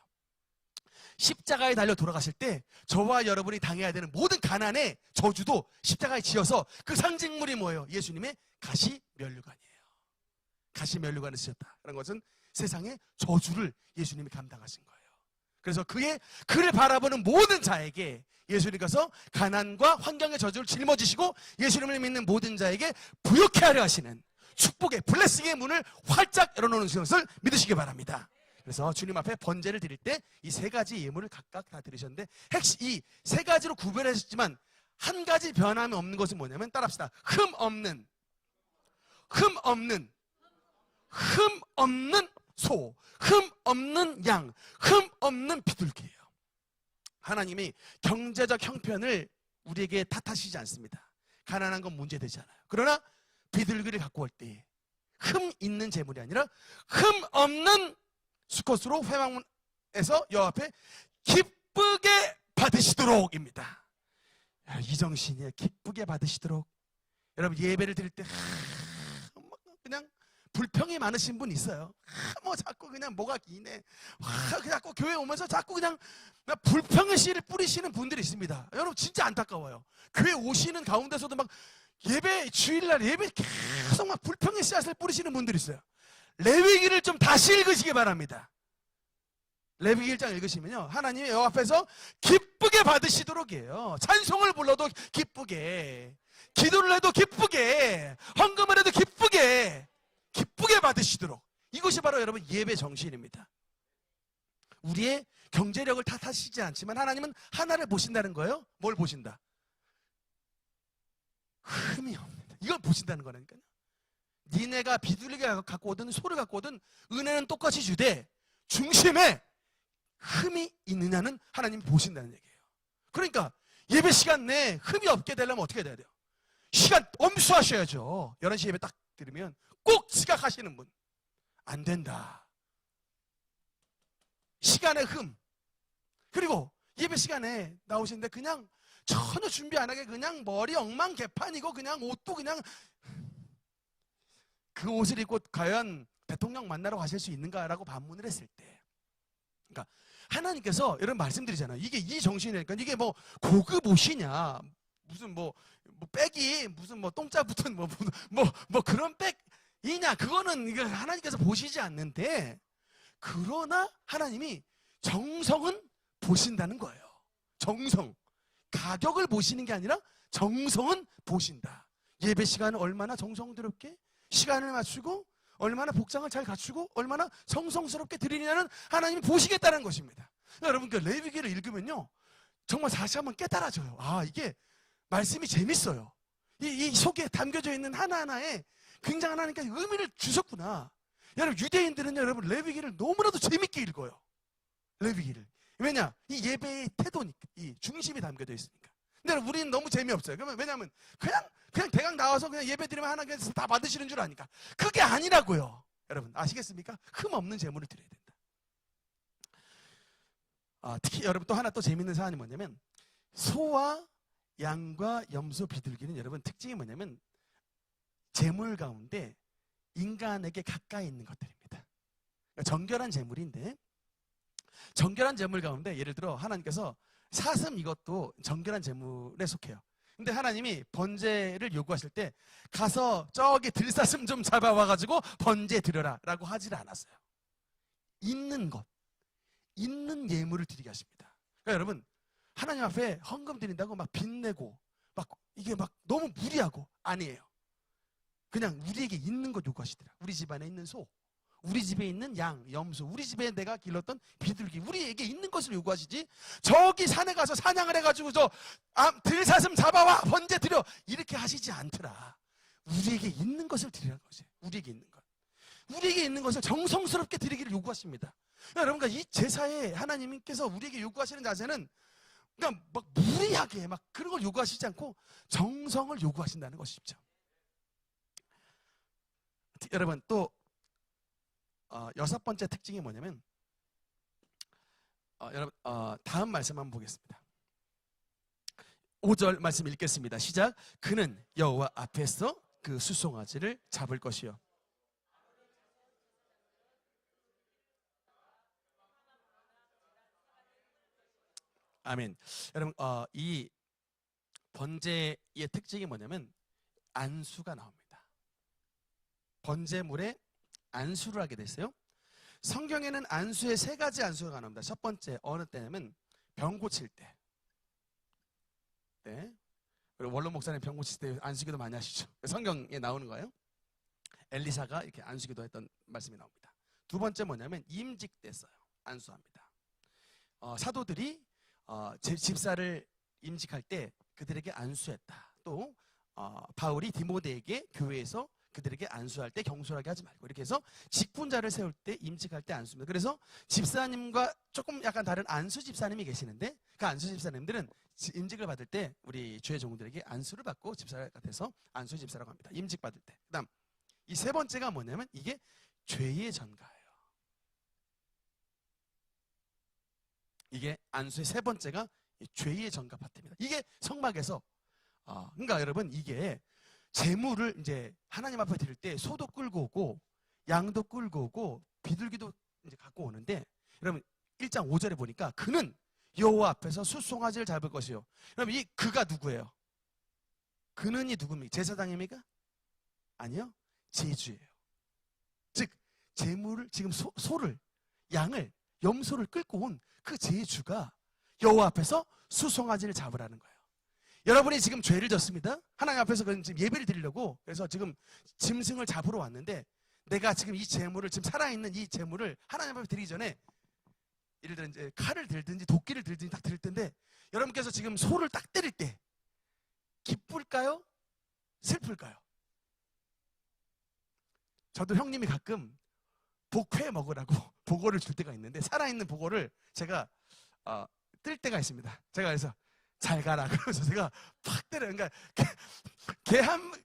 십자가에 달려 돌아가실 때 저와 여러분이 당해야 되는 모든 가난의 저주도 십자가에 지어서, 그 상징물이 뭐예요? 예수님의 가시면류관이에요. 가시면류관을 쓰셨다. 그런 것은 세상의 저주를 예수님이 감당하신 거예요. 그래서 그를 바라보는 모든 자에게 예수님께서 가난과 환경의 저주를 짊어지시고 예수님을 믿는 모든 자에게 부욕해 하려 하시는 축복의 블레싱의 문을 활짝 열어놓는 것을 믿으시기 바랍니다. 그래서 주님 앞에 번제를 드릴 때 이 세 가지 예물을 각각 다 드리셨는데, 이 세 가지로 구별하셨지만 한 가지 변함이 없는 것은 뭐냐면, 따라합시다. 흠 없는 소, 흠 없는 양, 흠 없는 비둘기예요. 하나님이 경제적 형편을 우리에게 탓하시지 않습니다. 가난한 건 문제되지 않아요. 그러나 비둘기를 갖고 올 때 흠 있는 재물이 아니라 흠 없는 수컷으로 회막문에서 여호와 앞에 기쁘게 받으시도록입니다. 이정신이에요. 기쁘게 받으시도록. 여러분 예배를 드릴 때 그냥 불평이 많으신 분 있어요. 뭐 자꾸 그냥 뭐가 기네. 자꾸 교회 오면서 자꾸 그냥 불평의 씨를 뿌리시는 분들이 있습니다. 여러분 진짜 안타까워요. 교회 오시는 가운데서도 막 예배 주일날 예배 계속 막 불평의 씨앗을 뿌리시는 분들이 있어요. 레위기를 좀 다시 읽으시기 바랍니다. 레위기 1장 읽으시면요, 하나님이 여호와 앞에서 기쁘게 받으시도록 해요. 찬송을 불러도 기쁘게, 기도를 해도 기쁘게, 헌금을 해도 기쁘게 받으시도록. 이것이 바로 여러분 예배 정신입니다. 우리의 경제력을 탓하시지 않지만 하나님은 하나를 보신다는 거예요. 뭘 보신다? 흠이 없는다. 이걸 보신다는 거라니까요. 니네가 비둘기가 갖고 오든 소를 갖고 오든 은혜는 똑같이 주되 중심에 흠이 있느냐는 하나님이 보신다는 얘기예요. 그러니까 예배 시간 내에 흠이 없게 되려면 어떻게 돼야 돼요? 시간 엄수하셔야죠. 11시 예배 딱 들으면 꼭 지각하시는 분 안 된다. 시간의 흠. 그리고 예배 시간에 나오시는데 그냥 전혀 준비 안 하게 그냥 머리 엉망개판이고 그냥 옷도 그냥 그 옷을 입고 과연 대통령 만나러 가실 수 있는가라고 반문을 했을 때, 그러니까 하나님께서 여러분 말씀드리잖아요. 이게 이 정신이니까 이게 뭐 고급 옷이냐 무슨 뭐 백이 무슨 뭐 똥자 붙은 뭐 그런 백이냐, 그거는 이거 하나님께서 보시지 않는데, 그러나 하나님이 정성은 보신다는 거예요. 정성, 가격을 보시는 게 아니라 정성은 보신다. 예배 시간을 얼마나 정성스럽게 시간을 맞추고 얼마나 복장을 잘 갖추고 얼마나 성성스럽게 드리느냐는 하나님이 보시겠다는 것입니다. 여러분 그 레위기를 읽으면요 정말 다시 한번 깨달아져요. 아, 이게 말씀이 재밌어요. 이 속에 담겨져 있는 하나하나에 굉장한 하나님께서 의미를 주셨구나. 여러분 유대인들은 여러분 레위기를 너무나도 재밌게 읽어요. 레위기를. 왜냐? 이 예배의 태도니까, 이 중심이 담겨져 있으니까. 근데 우리는 너무 재미없어요. 그러면 왜냐하면 그냥 대강 나와서 그냥 예배 드리면 하나님께서 다 받으시는 줄 아니까. 그게 아니라고요. 여러분 아시겠습니까? 흠 없는 제물을 드려야 된다. 특히 여러분 또 하나 또 재밌는 사안이 뭐냐면, 소와 양과 염소 비둘기는 여러분 특징이 뭐냐면 제물 가운데 인간에게 가까이 있는 것들입니다. 그러니까 정결한 제물인데, 정결한 제물 가운데 예를 들어 하나님께서 사슴, 이것도 정결한 제물에 속해요. 근데 하나님이 번제를 요구하실 때 가서 저기 들사슴 좀 잡아와가지고 번제 드려라 라고 하질 않았어요. 있는 것, 있는 예물을 드리게 하십니다. 그러니까 여러분 하나님 앞에 헌금 드린다고 막 빚내고 막 이게 막 너무 무리하고 아니에요. 그냥 우리에게 있는 것 요구하시더라. 우리 집안에 있는 소, 우리 집에 있는 양, 염소, 우리 집에 내가 길렀던 비둘기, 우리에게 있는 것을 요구하시지, 저기 산에 가서 사냥을 해가지고 들사슴 잡아와 번제 드려 이렇게 하시지 않더라. 우리에게 있는 것을 드리라는 거지. 우리에게 있는 것, 우리에게 있는 것을 정성스럽게 드리기를 요구하십니다. 여러분과 이 제사에 하나님께서 우리에게 요구하시는 자세는 그러니까 막 무리하게 막 그런 걸 요구하시지 않고 정성을 요구하신다는 것이죠. 여러분 또 여섯 번째 특징이 뭐냐면, 여러분 다음 말씀 한번 보겠습니다. 5절 말씀 읽겠습니다. 시작. 그는 여호와 앞에서 그 수송아지를 잡을 것이요. 아멘. 여러분 이 번제의 특징이 뭐냐면 안수가 나옵니다. 번제물에 안수를 하게 됐어요. 성경에는 안수에 세 가지 안수가 나옵니다. 첫 번째 어느 때냐면 병 고칠 때. 네. 그리고 원로 목사님 병 고칠 때 안수기도 많이 하시죠. 성경에 나오는 거예요. 엘리사가 이렇게 안수기도 했던 말씀이 나옵니다. 두 번째 뭐냐면 임직 때 써요. 안수합니다. 사도들이 집사를 임직할 때 그들에게 안수했다. 또 바울이 디모데에게 교회에서 그들에게 안수할 때 경솔하게 하지 말고, 이렇게 해서 직분자를 세울 때 임직할 때 안수입니다. 그래서 집사님과 조금 약간 다른 안수 집사님이 계시는데, 그 안수 집사님들은 임직을 받을 때 우리 주의 종들에게 안수를 받고 집사 같아서 안수 집사라고 합니다. 임직 받을 때. 그다음 이 세 번째가 뭐냐면 이게 죄의 전가예요. 이게 안수의 세 번째가 죄의 전가 파트입니다. 이게 성막에서 그러니까 여러분 이게 제물을 이제 하나님 앞에 드릴 때 소도 끌고 오고 양도 끌고 오고 비둘기도 이제 갖고 오는데, 여러분 1장 5절에 보니까 그는 여호와 앞에서 수송아지를 잡을 것이요. 그럼 이 그가 누구예요? 그는이 누굽니까? 제사장입니까? 아니요, 제주예요. 즉 제물을 지금 소를 양을 염소를 끌고 온 그 제주가 여호와 앞에서 수송아지를 잡으라는 거예요. 여러분이 지금 죄를 졌습니다. 하나님 앞에서 지금 예배를 드리려고 그래서 지금 짐승을 잡으러 왔는데 내가 지금 이 제물을 지금 살아있는 이 제물을 하나님 앞에 드리기 전에 예를 들어 이제 칼을 들든지 도끼를 들든지 딱 들 텐데 여러분께서 지금 소를 딱 때릴 때 기쁠까요? 슬플까요? 저도 형님이 가끔 복회 먹으라고 보고를 줄 때가 있는데 살아있는 보고를 제가 뜰 때가 있습니다. 제가 그래서 잘 가라 그러면서 제가 팍 때려요. 그러니까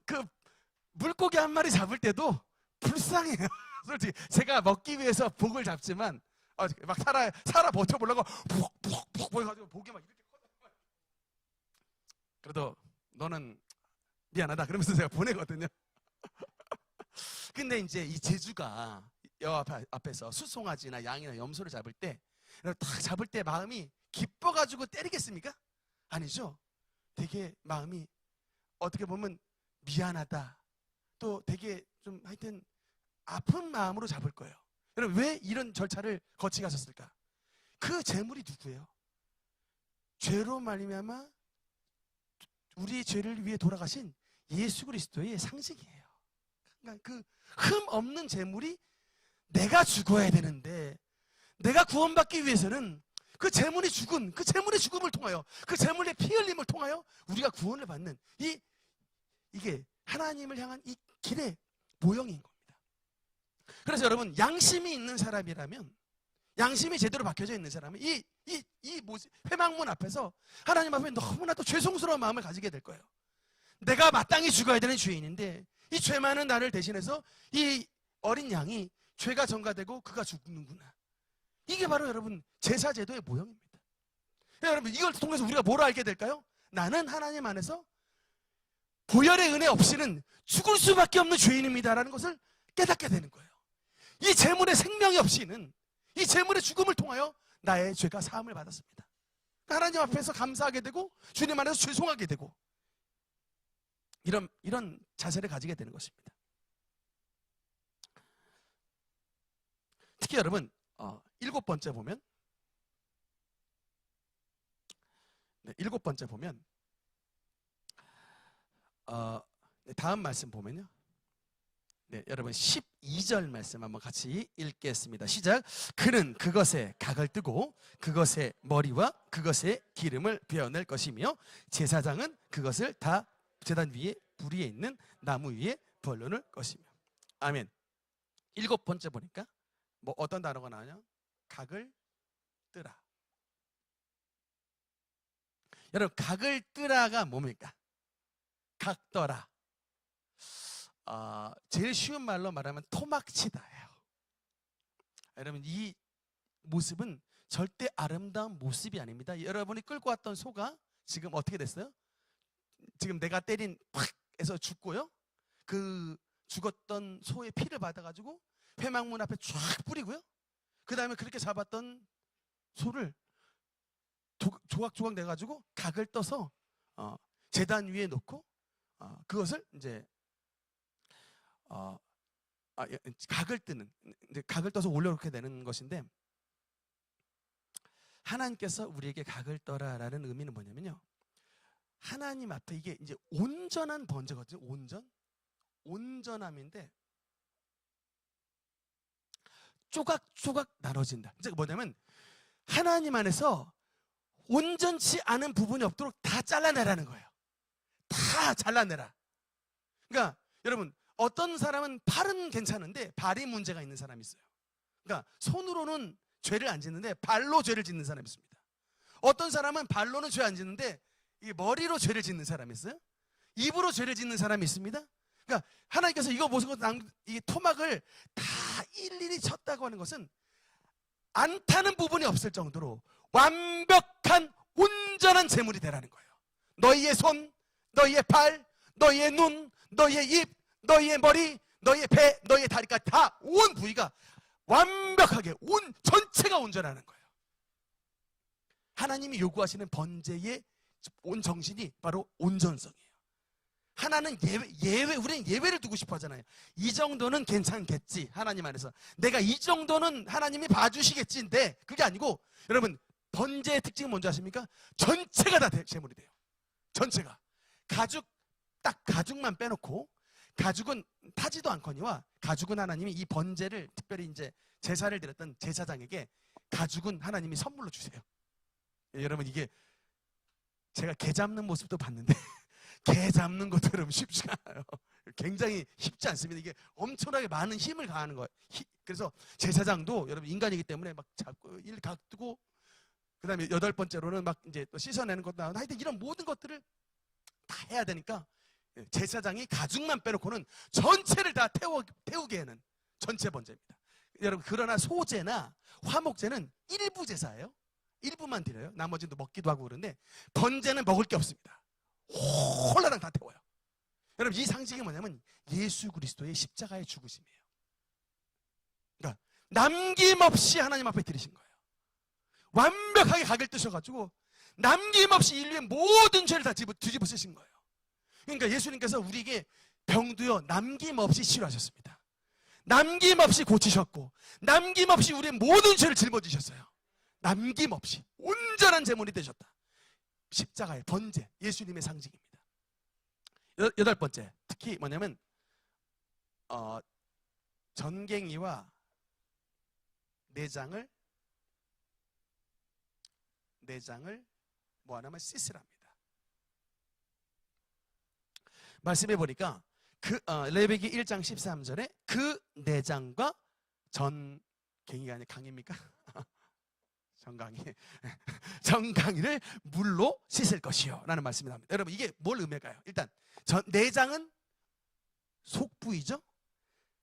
그 물고기 한 마리 잡을 때도 불쌍해요. 솔직히 제가 먹기 위해서 복을 잡지만 막 살아 버텨보려고 푹푹푹 해가지고 복이 막 이렇게 커져. 그래도 너는 미안하다 그러면서 제가 보내거든요. 근데 이제 이 제주가 여호와 앞에서 수송아지나 양이나 염소를 잡을 때 딱 잡을 때 마음이 기뻐가지고 때리겠습니까? 아니죠. 되게 마음이 어떻게 보면 미안하다 또 되게 좀 하여튼 아픈 마음으로 잡을 거예요. 여러분 왜 이런 절차를 거치게 하셨을까? 그 제물이 누구예요? 죄로 말미암아 우리의 죄를 위해 돌아가신 예수 그리스도의 상징이에요. 그러니까 그 흠 없는 제물이 내가 죽어야 되는데 내가 구원받기 위해서는 그 제물이 죽은 그 제물의 죽음을 통하여 그 제물의 피 흘림을 통하여 우리가 구원을 받는 이게 하나님을 향한 이 길의 모형인 겁니다. 그래서 여러분 양심이 있는 사람이라면 양심이 제대로 박혀져 있는 사람은 이 회막문 앞에서 하나님 앞에 너무나도 죄송스러운 마음을 가지게 될 거예요. 내가 마땅히 죽어야 되는 죄인인데 이 죄 많은 나를 대신해서 이 어린 양이 죄가 전가되고 그가 죽는구나. 이게 바로 여러분 제사제도의 모형입니다. 여러분 이걸 통해서 우리가 뭘 알게 될까요? 나는 하나님 안에서 보혈의 은혜 없이는 죽을 수밖에 없는 죄인입니다라는 것을 깨닫게 되는 거예요. 이 제물의 생명이 없이는 이 제물의 죽음을 통하여 나의 죄가 사함을 받았습니다. 하나님 앞에서 감사하게 되고 주님 안에서 죄송하게 되고 이런 자세를 가지게 되는 것입니다. 특히 여러분 7번째 보면 7번째 보면 다음 말씀 보면요. 네, 여러분 12절 말씀 한번 같이 읽겠습니다. 시작. 그는 그것에 각을 뜨고 그것의 머리와 그것의 기름을 베어낼 것이며 제사장은 그것을 다 제단 위에 불 위에 있는 나무 위에 벌려놓을 것이며. 아멘. 7번째 보니까 뭐 어떤 단어가 나오냐? 각을 뜨라. 여러분 각을 뜨라가 뭡니까? 각떠라. 제일 쉬운 말로 말하면 토막치다예요. 여러분 이 모습은 절대 아름다운 모습이 아닙니다. 여러분이 끌고 왔던 소가 지금 어떻게 됐어요? 지금 내가 때린 팍 해서 죽고요. 그 죽었던 소의 피를 받아가지고 회막문 앞에 쫙 뿌리고요. 그 다음에 그렇게 잡았던 소를 조각조각 내가지고 각을 떠서 제단 위에 놓고 그것을 이제 각을 뜨는 이제 각을 떠서 올려놓게 되는 것인데 하나님께서 우리에게 각을 떠라라는 의미는 뭐냐면요. 하나님 앞에 이게 이제 온전한 번제거든요. 온전함인데 조각조각 나눠진다. 이제 뭐냐면 하나님 안에서 온전치 않은 부분이 없도록 다 잘라내라는 거예요. 다 잘라내라. 그러니까 여러분 어떤 사람은 팔은 괜찮은데 발이 문제가 있는 사람이 있어요. 그러니까 손으로는 죄를 안 짓는데 발로 죄를 짓는 사람이 있습니다. 어떤 사람은 발로는 죄 안 짓는데 이 머리로 죄를 짓는 사람이 있어요. 입으로 죄를 짓는 사람이 있습니다. 그러니까 하나님께서 이거 보시고 이 토막을 다 일일이 쳤다고 하는 것은 안 타는 부분이 없을 정도로 완벽한 온전한 제물이 되라는 거예요. 너희의 손, 너희의 발, 너희의 눈, 너희의 입, 너희의 머리, 너희의 배, 너희의 다리까지 다 온 부위가 완벽하게 전체가 온전하는 거예요. 하나님이 요구하시는 번제의 온 정신이 바로 온전성이에요. 하나는 예외, 우리는 예외를 두고 싶어 하잖아요. 이 정도는 괜찮겠지, 하나님 안에서. 내가 이 정도는 하나님이 봐주시겠지인데, 그게 아니고, 여러분, 번제의 특징은 뭔지 아십니까? 전체가 다 제물이 돼요. 전체가. 딱 가죽만 빼놓고, 가죽은 타지도 않거니와, 가죽은 하나님이 이 번제를, 특별히 이제 제사를 드렸던 제사장에게 가죽은 하나님이 선물로 주세요. 여러분, 이게 제가 개 잡는 모습도 봤는데, 개 잡는 것처럼 쉽지가 않아요. 굉장히 쉽지 않습니다. 이게 엄청나게 많은 힘을 가하는 거예요. 그래서 제사장도 여러분 인간이기 때문에 막 잡고 일 각두고, 그 다음에 8번째로는 막 이제 또 씻어내는 것도 나오고, 하여튼 이런 모든 것들을 다 해야 되니까 제사장이 가죽만 빼놓고는 전체를 다 태우게 하는 전체 번제입니다. 여러분, 그러나 소제나 화목제는 일부 제사예요. 일부만 드려요. 나머지도 먹기도 하고 그러는데, 번제는 먹을 게 없습니다. 홀라당 다 태워요. 여러분, 이 상징이 뭐냐면 예수 그리스도의 십자가의 죽으심이에요. 그러니까 남김없이 하나님 앞에 드리신 거예요. 완벽하게 각을 뜨셔가지고 남김없이 인류의 모든 죄를 다 뒤집어 쓰신 거예요. 그러니까 예수님께서 우리에게 병도요 남김없이 치료하셨습니다. 남김없이 고치셨고, 남김없이 우리의 모든 죄를 짊어지셨어요. 남김없이 온전한 제물이 되셨다. 십자가의 번제, 예수님의 상징입니다. 8번째, 특히 뭐냐면 전갱이와 내장을 뭐 하나만 씻으랍니다. 말씀해 보니까 레위기 1장 13절에 그 내장과 전갱이가 아니라 강입니까? 정강이를 물로 씻을 것이요 라는 말씀이 나옵니다. 여러분, 이게 뭘 의미할까요? 일단 내장은 속부이죠.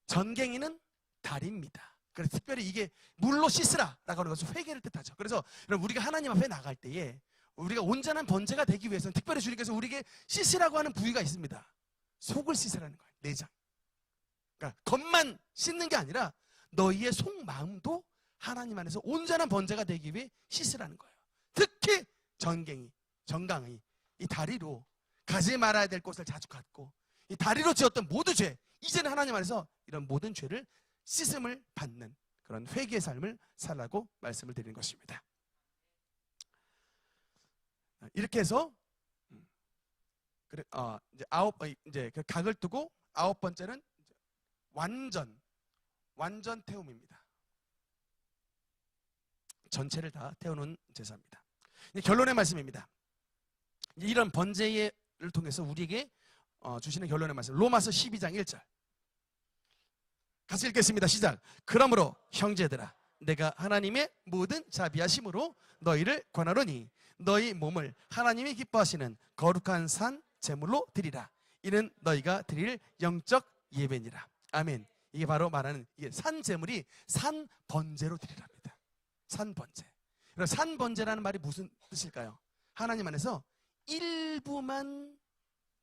전갱이는 다리입니다. 그래서 특별히 이게 물로 씻으라 라고 하는 것은 회개를 뜻하죠. 그래서 여러분, 우리가 하나님 앞에 나갈 때에 우리가 온전한 번제가 되기 위해서는 특별히 주님께서 우리에게 씻으라고 하는 부위가 있습니다. 속을 씻으라는 거예요. 내장. 그러니까 겉만 씻는 게 아니라 너희의 속마음도 하나님 안에서 온전한 번제가 되기 위해 씻으라는 거예요. 특히 전갱이, 정강이 이 다리로 가지 말아야 될 곳을 자주 갔고, 이 다리로 지었던 모든 죄, 이제는 하나님 안에서 이런 모든 죄를 씻음을 받는 그런 회개의 삶을 살라고 말씀을 드리는 것입니다. 이렇게 해서 이제 그 각을 두고 9번째는 완전 태움입니다. 전체를 다 태우는 제사입니다. 결론의 말씀입니다. 이런 번제를 통해서 우리에게 주시는 결론의 말씀, 로마서 12장 1절 같이 읽겠습니다. 시작. 그러므로 형제들아, 내가 하나님의 모든 자비하심으로 너희를 권하노니 너희 몸을 하나님이 기뻐하시는 거룩한 산 제물로 드리라. 이는 너희가 드릴 영적 예배니라. 아멘. 이게 바로 말하는 이게 산 제물이 산 번제로 드리랍니다. 산 번제. 산 번제라는 말이 무슨 뜻일까요? 하나님 안에서 일부만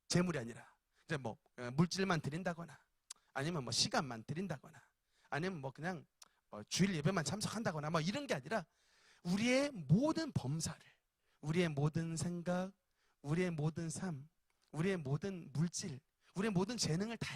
제물이 아니라 이제 뭐 물질만 드린다거나, 아니면 뭐 시간만 드린다거나, 아니면 뭐 그냥 주일 예배만 참석한다거나 뭐 이런 게 아니라 우리의 모든 범사를, 우리의 모든 생각, 우리의 모든 삶, 우리의 모든 물질, 우리의 모든 재능을 다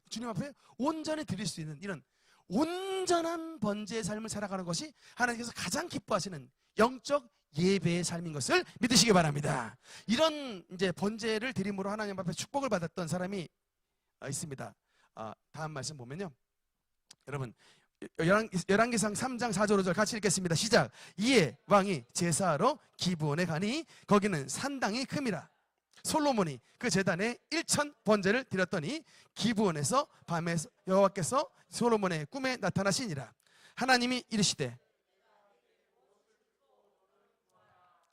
주님 앞에 온전히 드릴 수 있는 이런 온전한 번제의 삶을 살아가는 것이 하나님께서 가장 기뻐하시는 영적 예배의 삶인 것을 믿으시기 바랍니다. 이런 이제 번제를 드림으로 하나님 앞에 축복을 받았던 사람이 있습니다. 다음 말씀 보면요, 여러분 열왕기상 3장 4절 5절 같이 읽겠습니다. 시작. 이에 왕이 제사하러 기브온에 가니 거기는 산당이 큼이라. 솔로몬이 그 제단에 1천 번제를 드렸더니 기브온에서 밤에 여호와께서 솔로몬의 꿈에 나타나시니라. 하나님이 이르시되.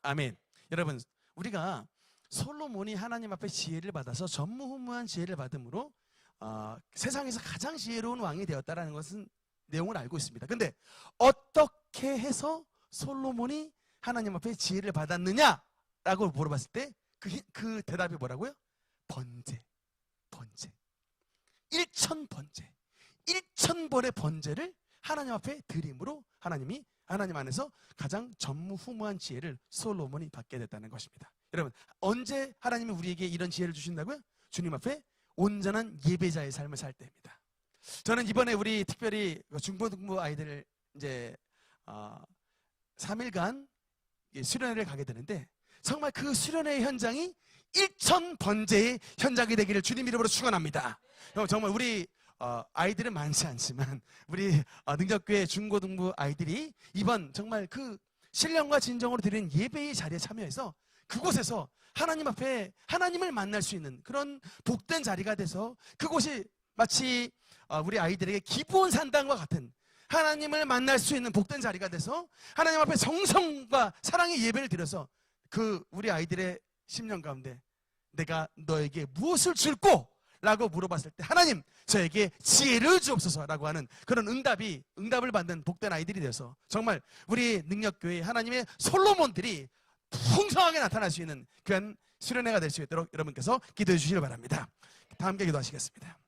아멘. 여러분, 우리가 솔로몬이 하나님 앞에 지혜를 받아서 전무후무한 지혜를 받음으로 세상에서 가장 지혜로운 왕이 되었다라는 것은 내용을 알고 있습니다. 근데 어떻게 해서 솔로몬이 하나님 앞에 지혜를 받았느냐라고 물어봤을 때 그 대답이 뭐라고요? 번제. 1,000번의 번제를 하나님 앞에 드림으로 하나님 안에서 가장 전무후무한 지혜를 솔로몬이 받게 됐다는 것입니다. 여러분, 언제 하나님이 우리에게 이런 지혜를 주신다고요? 주님 앞에 온전한 예배자의 삶을 살 때입니다. 저는 이번에 우리 특별히 중고등부 아이들 이제 3일간 수련회를 가게 되는데 정말 그 수련회 현장이 1천 번제의 현장이 되기를 주님 이름으로 축원합니다. 정말 우리 아이들은 많지 않지만 우리 능력교회 중고등부 아이들이 이번 정말 그 신령과 진정으로 드리는 예배의 자리에 참여해서 그곳에서 하나님 앞에 하나님을 만날 수 있는 그런 복된 자리가 돼서 그곳이 마치 우리 아이들에게 기브온 산당과 같은 하나님을 만날 수 있는 복된 자리가 돼서 하나님 앞에 정성과 사랑의 예배를 드려서 그 우리 아이들의 심령 가운데 내가 너에게 무엇을 줄꼬? 라고 물어봤을 때 하나님 저에게 지혜를 주옵소서라고 하는 그런 응답을 받는 복된 아이들이 되어서 정말 우리 능력교회 하나님의 솔로몬들이 풍성하게 나타날 수 있는 그런 수련회가 될 수 있도록 여러분께서 기도해 주시길 바랍니다. 다 함께 기도하시겠습니다.